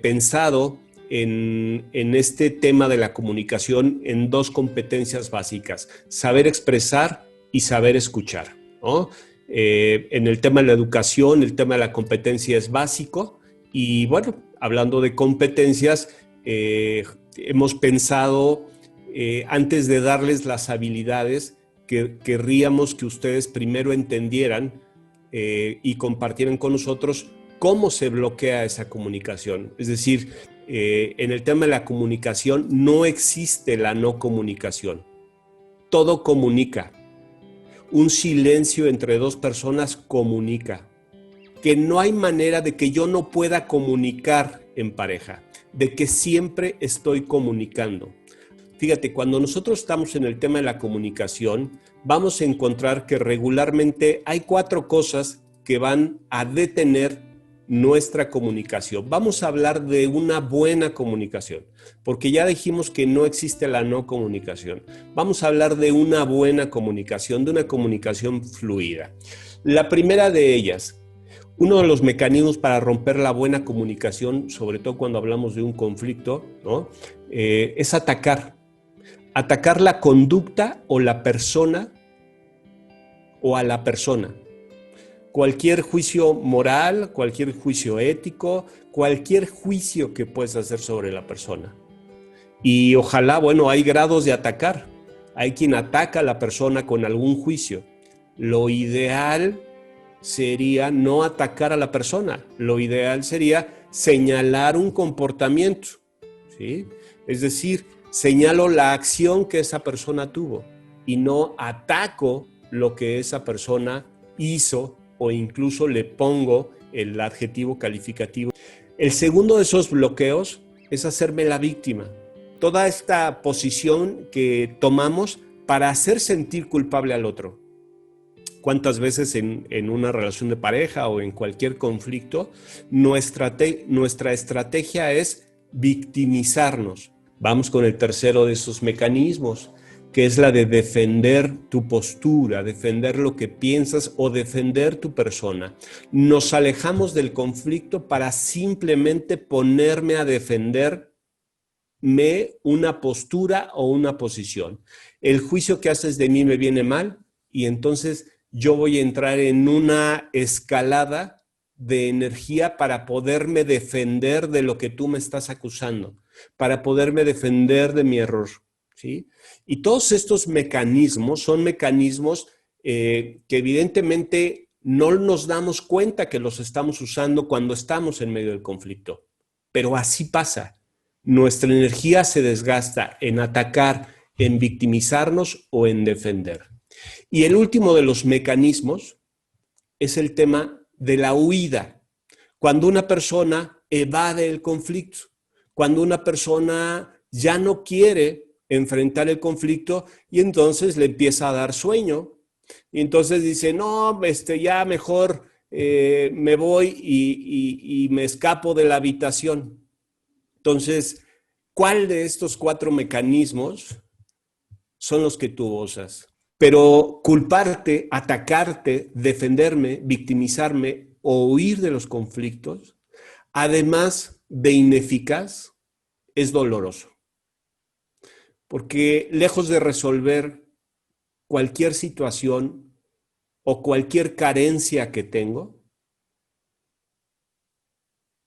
pensado en este tema de la comunicación en dos competencias básicas: saber expresar y saber escuchar, ¿no? En el tema de la educación, el tema de la competencia es básico. Y bueno, hablando de competencias, hemos pensado, antes de darles las habilidades, que querríamos que ustedes primero entendieran y compartieran con nosotros cómo se bloquea esa comunicación. Es decir, en el tema de la comunicación no existe la no comunicación. Todo comunica. Un silencio entre dos personas comunica. Que no hay manera de que yo no pueda comunicar en pareja, de que siempre estoy comunicando. Fíjate, cuando nosotros estamos en el tema de la comunicación, vamos a encontrar que regularmente hay 4 cosas que van a detener nuestra comunicación. Vamos a hablar de una buena comunicación, porque ya dijimos que no existe la no comunicación. Vamos a hablar de una buena comunicación, de una comunicación fluida. La primera de ellas, uno de los mecanismos para romper la buena comunicación, sobre todo cuando hablamos de un conflicto, ¿no? Es atacar. Atacar la conducta o la persona o a la persona. Cualquier juicio moral, cualquier juicio ético, cualquier juicio que puedas hacer sobre la persona. Y ojalá, bueno, hay grados de atacar. Hay quien ataca a la persona con algún juicio. Lo ideal sería no atacar a la persona. Lo ideal sería señalar un comportamiento, ¿sí? Es decir, señalo la acción que esa persona tuvo y no ataco lo que esa persona hizo, o incluso le pongo el adjetivo calificativo. El segundo de esos bloqueos es hacerme la víctima. Toda esta posición que tomamos para hacer sentir culpable al otro. ¿Cuántas veces en una relación de pareja o en cualquier conflicto nuestra estrategia es victimizarnos? Vamos con el tercero de esos mecanismos, que es la de defender tu postura, defender lo que piensas o defender tu persona. Nos alejamos del conflicto para simplemente ponerme a defenderme una postura o una posición. El juicio que haces de mí me viene mal y entonces yo voy a entrar en una escalada de energía para poderme defender de lo que tú me estás acusando, para poderme defender de mi error, ¿sí? Y todos estos mecanismos son mecanismos que evidentemente no nos damos cuenta que los estamos usando cuando estamos en medio del conflicto, pero así pasa. Nuestra energía se desgasta en atacar, en victimizarnos o en defender. Y el último de los mecanismos es el tema de la huida. Cuando una persona evade el conflicto, cuando una persona ya no quiere enfrentar el conflicto y entonces le empieza a dar sueño. Y entonces dice, no, ya mejor me voy y me escapo de la habitación. Entonces, ¿cuál de estos 4 mecanismos son los que tú usas? Pero culparte, atacarte, defenderme, victimizarme o huir de los conflictos, además de ineficaz, es doloroso. Porque lejos de resolver cualquier situación o cualquier carencia que tengo,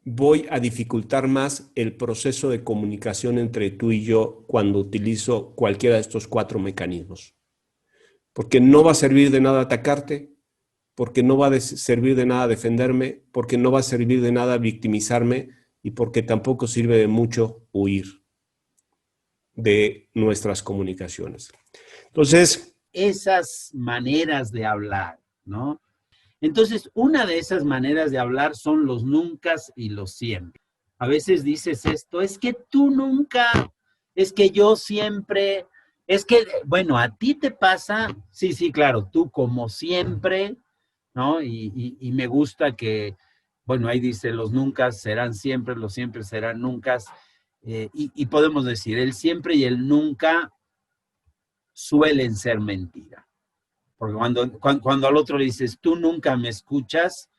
voy a dificultar más el proceso de comunicación entre tú y yo cuando utilizo cualquiera de estos 4 mecanismos. Porque no va a servir de nada atacarte, porque no va a servir de nada defenderme, porque no va a servir de nada victimizarme y porque tampoco sirve de mucho huir de nuestras comunicaciones. Entonces, esas maneras de hablar, ¿no? Entonces, una de esas maneras de hablar son los nunca y los siempre. A veces dices esto, es que tú nunca, es que yo siempre, es que, bueno, a ti te pasa, sí, claro, tú como siempre, ¿no? Y me gusta que, bueno, ahí dice, los nunca serán siempre, los siempre serán nunca. Y podemos decir, el siempre y el nunca suelen ser mentira. Porque cuando al otro le dices, tú nunca me escuchas,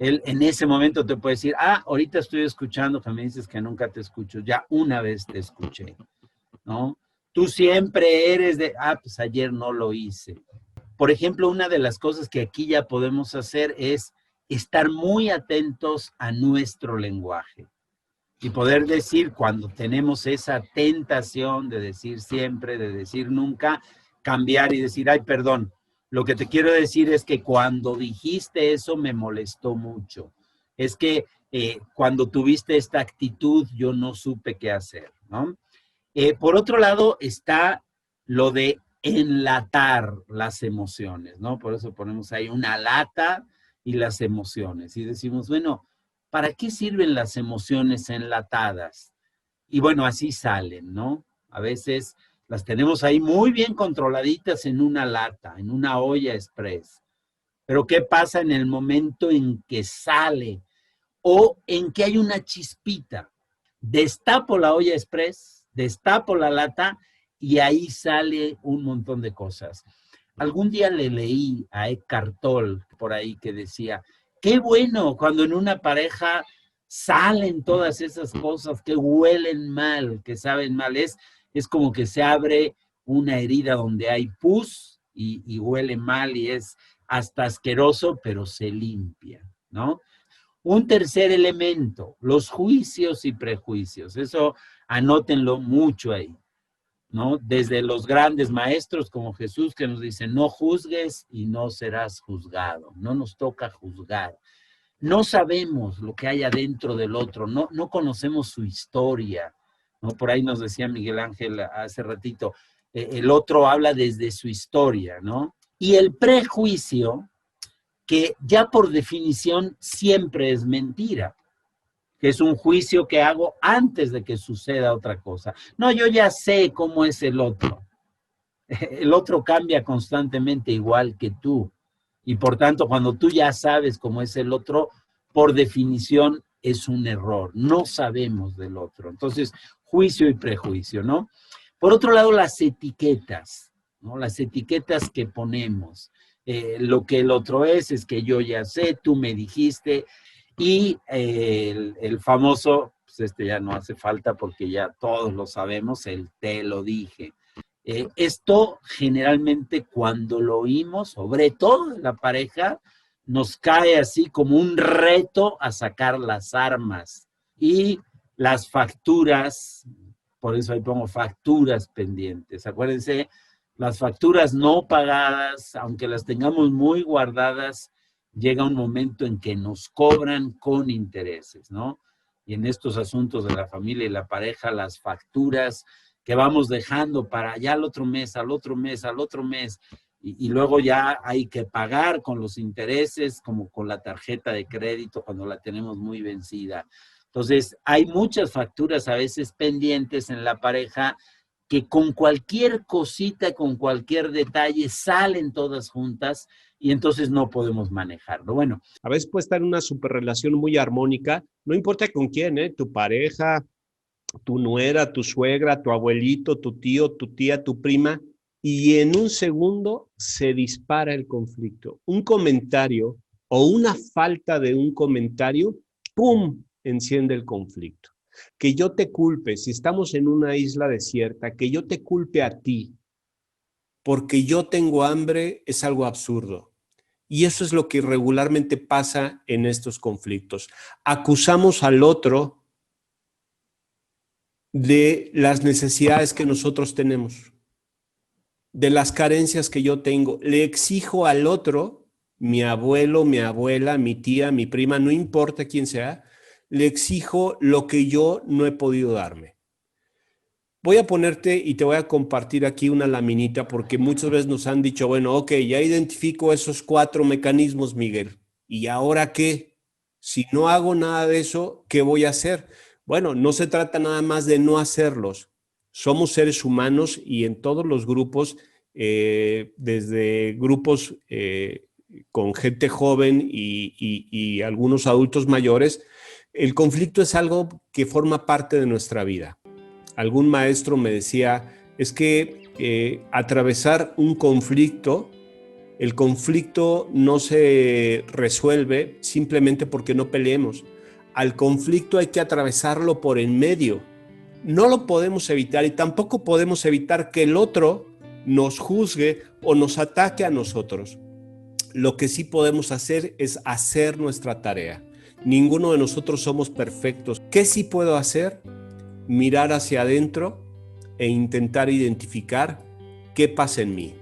Él en ese momento te puede decir, ahorita estoy escuchando que me dices que nunca te escucho, ya una vez te escuché, ¿no? Tú siempre eres de, pues ayer no lo hice. Por ejemplo, una de las cosas que aquí ya podemos hacer es estar muy atentos a nuestro lenguaje y poder decir cuando tenemos esa tentación de decir siempre, de decir nunca, cambiar y decir, ay, perdón, lo que te quiero decir es que cuando dijiste eso me molestó mucho. Es que cuando tuviste esta actitud yo no supe qué hacer, ¿no? Por otro lado está lo de enlatar las emociones, ¿no? Por eso ponemos ahí una lata y las emociones. Y decimos, bueno, ¿para qué sirven las emociones enlatadas? Y bueno, así salen, ¿no? A veces las tenemos ahí muy bien controladitas en una lata, en una olla express. Pero ¿qué pasa en el momento en que sale o en que hay una chispita? Destapo la olla express, destapo la lata y ahí sale un montón de cosas. Algún día le leí a Eckhart Tolle por ahí que decía, qué bueno cuando en una pareja salen todas esas cosas que huelen mal, que saben mal. Es como que se abre una herida donde hay pus y huele mal y es hasta asqueroso, pero se limpia, ¿no? Un tercer elemento, los juicios y prejuicios. Eso anótenlo mucho ahí, ¿no? Desde los grandes maestros como Jesús que nos dice, no juzgues y no serás juzgado. No nos toca juzgar. No sabemos lo que hay adentro del otro, no conocemos su historia, ¿no? Por ahí nos decía Miguel Ángel hace ratito, el otro habla desde su historia, ¿no? Y el prejuicio, que ya por definición siempre es mentira, que es un juicio que hago antes de que suceda otra cosa. No, yo ya sé cómo es el otro. El otro cambia constantemente igual que tú. Y por tanto, cuando tú ya sabes cómo es el otro, por definición es un error. No sabemos del otro. Entonces, juicio y prejuicio, ¿no? Por otro lado, las etiquetas, ¿no? Las etiquetas que ponemos. Lo que el otro es que yo ya sé, tú me dijiste, y el famoso, pues este ya no hace falta porque ya todos lo sabemos, el te lo dije. Esto generalmente cuando lo oímos, sobre todo en la pareja, nos cae así como un reto a sacar las armas y las facturas, por eso ahí pongo facturas pendientes. Acuérdense, las facturas no pagadas, aunque las tengamos muy guardadas, llega un momento en que nos cobran con intereses, ¿no? Y en estos asuntos de la familia y la pareja, las facturas que vamos dejando para ya al otro mes, al otro mes, al otro mes, y luego ya hay que pagar con los intereses, como con la tarjeta de crédito cuando la tenemos muy vencida. Entonces, hay muchas facturas a veces pendientes en la pareja que con cualquier cosita, con cualquier detalle, salen todas juntas y entonces no podemos manejarlo. Bueno. A veces puede estar en una superrelación muy armónica, no importa con quién, tu pareja, tu nuera, tu suegra, tu abuelito, tu tío, tu tía, tu prima, y en un segundo se dispara el conflicto. Un comentario o una falta de un comentario, ¡pum!, enciende el conflicto. Que yo te culpe, si estamos en una isla desierta, que yo te culpe a ti porque yo tengo hambre es algo absurdo. Y eso es lo que regularmente pasa en estos conflictos. Acusamos al otro de las necesidades que nosotros tenemos, de las carencias que yo tengo. Le exijo al otro, mi abuelo, mi abuela, mi tía, mi prima, no importa quién sea, le exijo lo que yo no he podido darme. Voy a ponerte y te voy a compartir aquí una laminita porque muchas veces nos han dicho, bueno, ok, ya identifico esos 4 mecanismos, Miguel. ¿Y ahora qué? Si no hago nada de eso, ¿qué voy a hacer? Bueno, no se trata nada más de no hacerlos. Somos seres humanos y en todos los grupos, desde grupos con gente joven y algunos adultos mayores, el conflicto es algo que forma parte de nuestra vida. Algún maestro me decía, es que atravesar un conflicto El conflicto no se resuelve simplemente porque no peleemos. Al conflicto hay que atravesarlo por en medio. No lo podemos evitar y tampoco podemos evitar que el otro nos juzgue o nos ataque a nosotros. Lo que sí podemos hacer es hacer nuestra tarea. Ninguno de nosotros somos perfectos. ¿Qué sí puedo hacer? Mirar hacia adentro e intentar identificar qué pasa en mí.